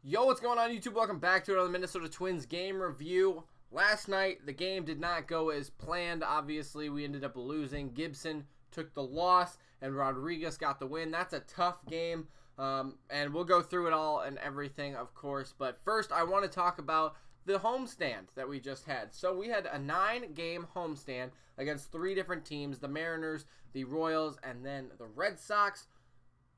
Yo, what's going on YouTube? Welcome back to another Minnesota Twins game review. Last night, the game did not go as planned. Obviously, we ended up losing. Gibson took the loss, and Rodriguez got the win. That's a tough game, and we'll go through it all and everything, of course. But first, I want to talk about the homestand that we just had. So we had a 9-game homestand against 3 different teams, the Mariners, the Royals, and then the Red Sox.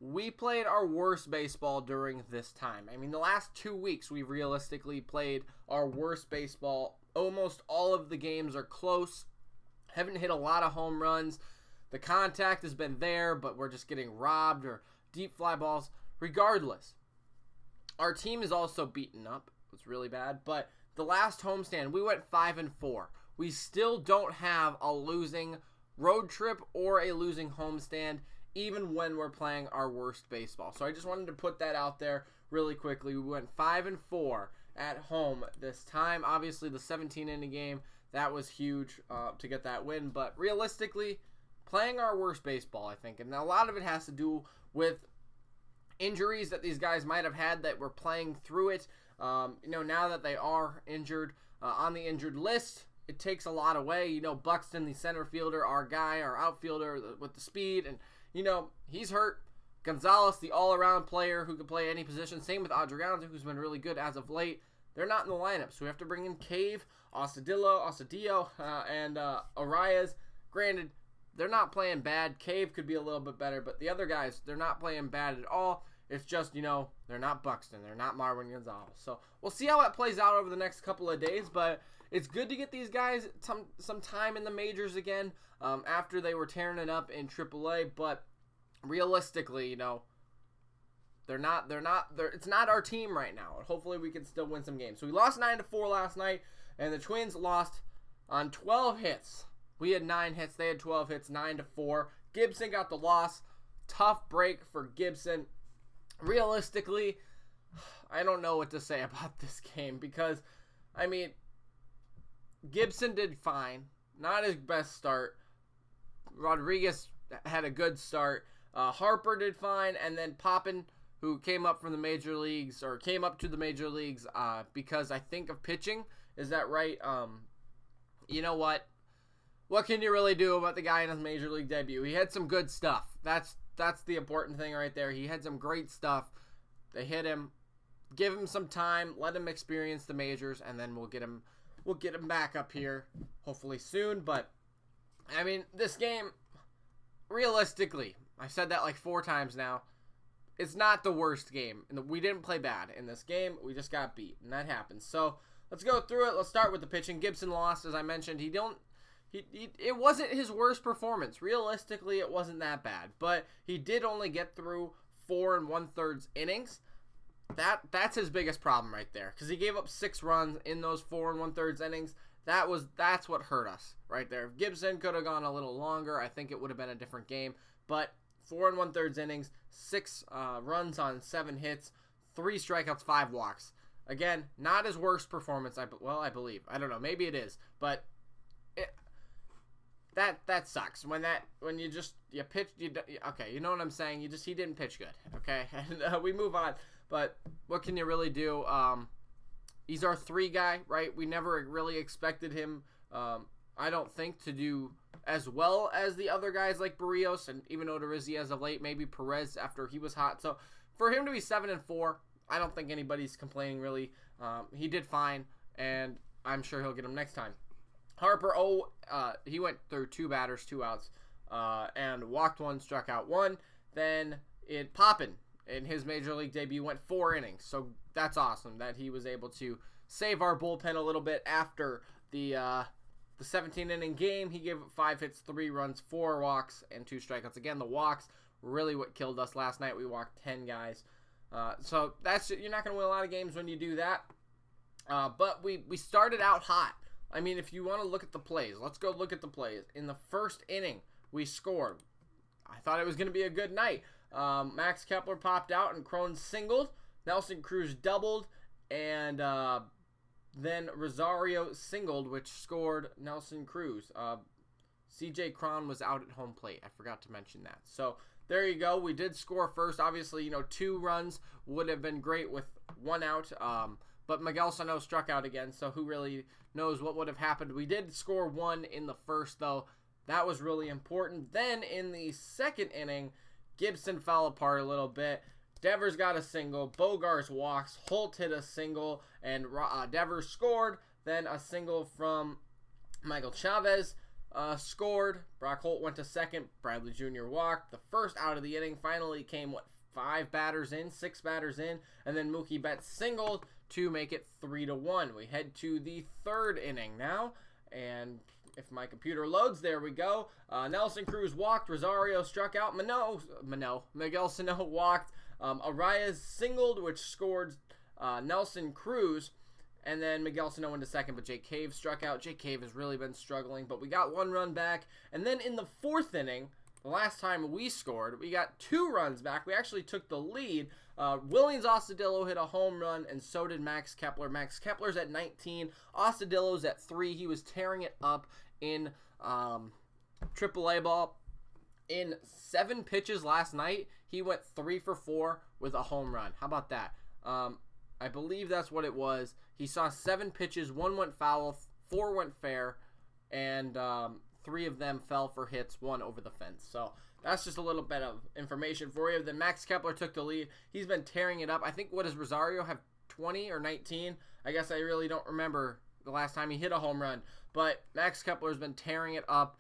We played our worst baseball during this time. I mean, the last 2 weeks, we've realistically played our worst baseball. Almost all of the games are close. Haven't hit a lot of home runs. The contact has been there, but we're just getting robbed or deep fly balls. Regardless, our team is also beaten up. It's really bad. But the last homestand, we went 5-4. We still don't have a losing road trip or a losing homestand, even when we're playing our worst baseball. So I just wanted to put that out there really quickly. We went 5-4 at home this time. Obviously, the 17-inning game, that was huge to get that win. But realistically, playing our worst baseball, I think. And a lot of it has to do with injuries that these guys might have had that were playing through it. Now that they are injured, on the injured list, it takes a lot away. Buxton, the center fielder, our guy, our outfielder with the speed, and he's hurt. Gonzalez, the all-around player who can play any position. Same with Adriano, who's been really good as of late. They're not in the lineup, so we have to bring in Cave, Osadillo, and Arias. Granted, they're not playing bad. Cave could be a little bit better, but the other guys, they're not playing bad at all. It's just, they're not Buxton. They're not Marwin Gonzalez. So we'll see how that plays out over the next couple of days, but it's good to get these guys some time in the majors again after they were tearing it up in AAA. But realistically, it's not our team right now. Hopefully, we can still win some games. So we lost 9-4 last night, and the Twins lost on 12 hits. We had 9 hits. They had 12 hits, 9-4. Gibson got the loss. Tough break for Gibson. Realistically, I don't know what to say about this game because, Gibson did fine. Not his best start. Rodriguez had a good start. Harper did fine. And then Poppin, who came up to the major leagues because I think of pitching. Is that right? You know what? What can you really do about the guy in his major league debut? He had some good stuff. That's the important thing right there. He had some great stuff. They hit him. Give him some time. Let him experience the majors, and then we'll get him back up here hopefully soon. But this game, realistically, I've said that like 4 times now. It's not the worst game. We didn't play bad in this game. We just got beat, and that happens. So let's go through it. Let's start with the pitching. Gibson lost, as I mentioned. It wasn't his worst performance. Realistically, it wasn't that bad. But he did only get through 4 1/3 innings. That's his biggest problem right there. Because he gave up 6 runs in those 4 1/3 innings. That's what hurt us right there. If Gibson could have gone a little longer, I think it would have been a different game. But 4 1/3 innings, 6 runs on 7 hits, 3 strikeouts, 5 walks. Again, not his worst performance. I believe. I don't know. Maybe it is. But That sucks when you pitch okay, you know what I'm saying. He didn't pitch good, okay, and we move on. But what can you really do? He's our 3 guy, right? We never really expected him. I don't think to do as well as the other guys like Barrios and even Odorizzi as of late. Maybe Perez after he was hot. So for him to be 7-4, I don't think anybody's complaining really. He did fine, and I'm sure he'll get him next time. Harper, he went through 2 batters, 2 outs, and walked 1, struck out 1. Then Poppin, in his major league debut, went 4 innings. So that's awesome that he was able to save our bullpen a little bit after the 17-inning game. He gave up 5 hits, 3 runs, 4 walks, and 2 strikeouts. Again, the walks really what killed us last night. We walked 10 guys. So you're not going to win a lot of games when you do that. But we started out hot. If you want to look at the plays, let's go look at the plays. In the first inning, we scored. I thought it was going to be a good night. Max Kepler popped out and Cron singled. Nelson Cruz doubled. And then Rosario singled, which scored Nelson Cruz. CJ Cron was out at home plate. I forgot to mention that. So there you go. We did score first. Obviously, 2 runs would have been great with 1 out. But Miguel Sano struck out again, so who really knows what would have happened. We did score 1 in the first, though. That was really important. Then in the second inning, Gibson fell apart a little bit. Devers got a single. Bogarts walks. Holt hit a single, and Devers scored. Then a single from Michael Chavez scored. Brock Holt went to second. Bradley Jr. walked. The first out of the inning finally came, 6 batters in, and then Mookie Betts singled to make it 3-1. We head to the third inning now, and if my computer loads, there we go. Nelson Cruz walked. Rosario struck out. Miguel Sano walked. Arias singled, which scored Nelson Cruz. And then Miguel Sano went to second, but Jake Cave struck out. Jake Cave has really been struggling, but we got 1 run back. And then in the fourth inning, the last time we scored, we got 2 runs back. We actually took the lead. Williams Astudillo hit a home run, and so did Max Kepler. Max Kepler's at 19. Astudillo's at 3. He was tearing it up in AAA ball. In 7 pitches last night, he went 3 for 4 with a home run. How about that? I believe that's what it was. He saw 7 pitches, 1 went foul, 4 went fair, and 3 of them fell for hits, 1 over the fence. So that's just a little bit of information for you. Then Max Kepler took the lead. He's been tearing it up. I think, what does Rosario have, 20 or 19? I guess I really don't remember the last time he hit a home run. But Max Kepler's been tearing it up.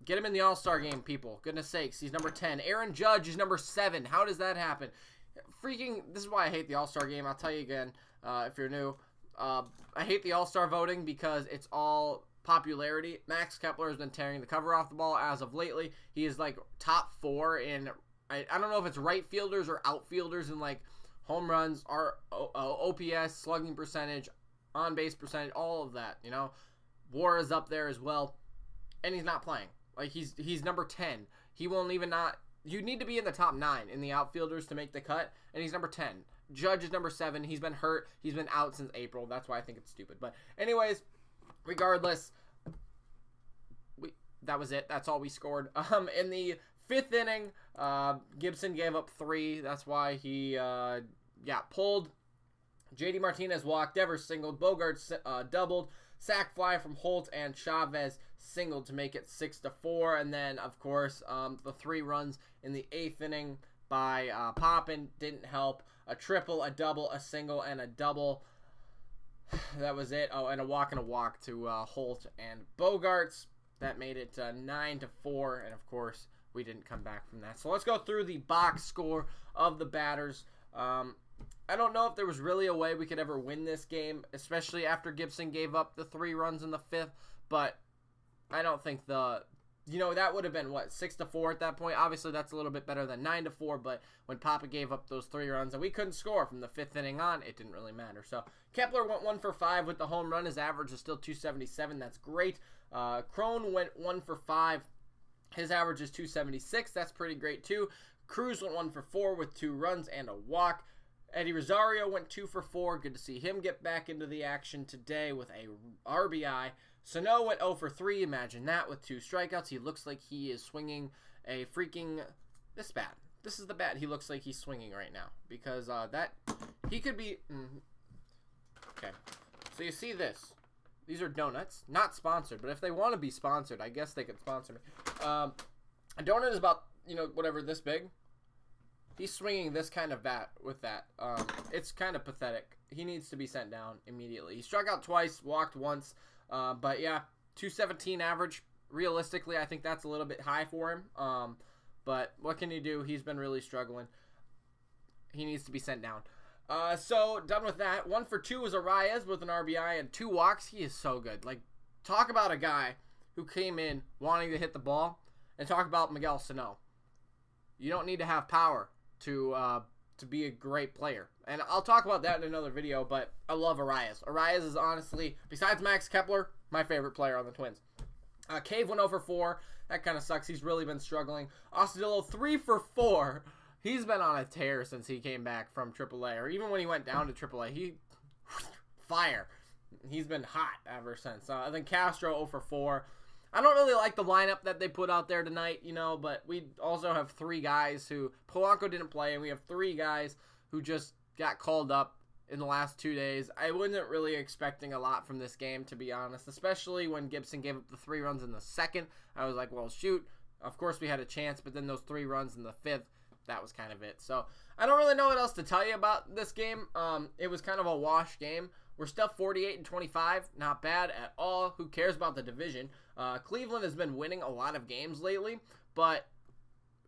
Get him in the All-Star game, people. Goodness sakes, he's number 10. Aaron Judge is number 7. How does that happen? This is why I hate the All-Star game. I'll tell you again, if you're new. I hate the All-Star voting because it's all popularity. Max Kepler has been tearing the cover off the ball as of lately. He is like top 4 in, I don't know if it's right fielders or outfielders in like home runs, OPS, slugging percentage, on-base percentage, all of that, WAR is up there as well, and he's not playing. Like, he's number 10. He won't even not... You need to be in the top 9 in the outfielders to make the cut, and he's number 10. Judge is number 7. He's been hurt. He's been out since April. That's why I think it's stupid. But anyways, regardless, that was it. That's all we scored. In the 5th inning, Gibson gave up 3. That's why he got pulled. JD Martinez walked. Devers singled. Bogarts doubled. Sack fly from Holt, and Chavez singled to make it 6-4. And then, of course, the 3 runs in the 8th inning by Poppin didn't help. A triple, a double, a single, and a double. That was it. Oh, and a walk to Holt and Bogarts. That made it 9-4. And, of course, we didn't come back from that. So let's go through the box score of the batters. I don't know if there was really a way we could ever win this game, especially after Gibson gave up the 3 runs in the 5th, but I don't think that would have been, 6-4 at that point. Obviously, that's a little bit better than 9-4, but when Papa gave up those 3 runs and we couldn't score from the 5th inning on, it didn't really matter. So Kepler went 1 for 5 with the home run. His average is still 277. That's great. Crone went 1 for 5. His average is 276. That's pretty great, too. Cruz went 1 for 4 with 2 runs and a walk. Eddie Rosario went 2 for 4. Good to see him get back into the action today with a RBI. Sano went 0 for 3. Imagine that with 2 strikeouts. He looks like he is swinging a freaking... This bat. This is the bat he looks like he's swinging right now. Because he could be... Okay. So you see this. These are donuts. Not sponsored. But if they want to be sponsored, I guess they could sponsor me. A donut is about, whatever, this big. He's swinging this kind of bat with that. It's kind of pathetic. He needs to be sent down immediately. He struck out twice, walked once. But yeah, 217 average. Realistically, I think that's a little bit high for him. But what can you do? He's been really struggling. He needs to be sent down. So, done with that. 1 for 2 was Arias with an RBI and 2 walks. He is so good. Like, talk about a guy who came in wanting to hit the ball, and talk about Miguel Sano. You don't need to have power to be a great player. And I'll talk about that in another video, but I love Arias. Arias is honestly, besides Max Kepler, my favorite player on the Twins. Cave went 0 for 4. That kind of sucks. He's really been struggling. Astudillo 3 for 4. He's been on a tear since he came back from AAA, or even when he went down to AAA. Fire. He's been hot ever since. Then Castro 0 for 4. I don't really like the lineup that they put out there tonight, but we also have 3 guys who Polanco didn't play, and we have 3 guys who just got called up in the last 2 days. I wasn't really expecting a lot from this game, to be honest, especially when Gibson gave up the 3 runs in the second. I was like, well, shoot, of course we had a chance, but then those 3 runs in the 5th, that was kind of it. So I don't really know what else to tell you about this game. It was kind of a wash game. We're still 48-25, not bad at all. Who cares about the division? Cleveland has been winning a lot of games lately, but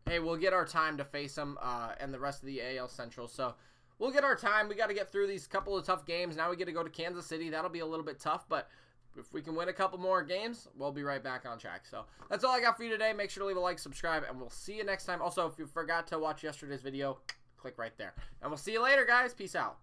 hey, we'll get our time to face them and the rest of the AL Central. So we'll get our time. We got to get through these couple of tough games. Now we get to go to Kansas City. That'll be a little bit tough, but if we can win a couple more games, we'll be right back on track. So that's all I got for you today. Make sure to leave a like, subscribe, and we'll see you next time. Also, if you forgot to watch yesterday's video, click right there. And we'll see you later, guys. Peace out.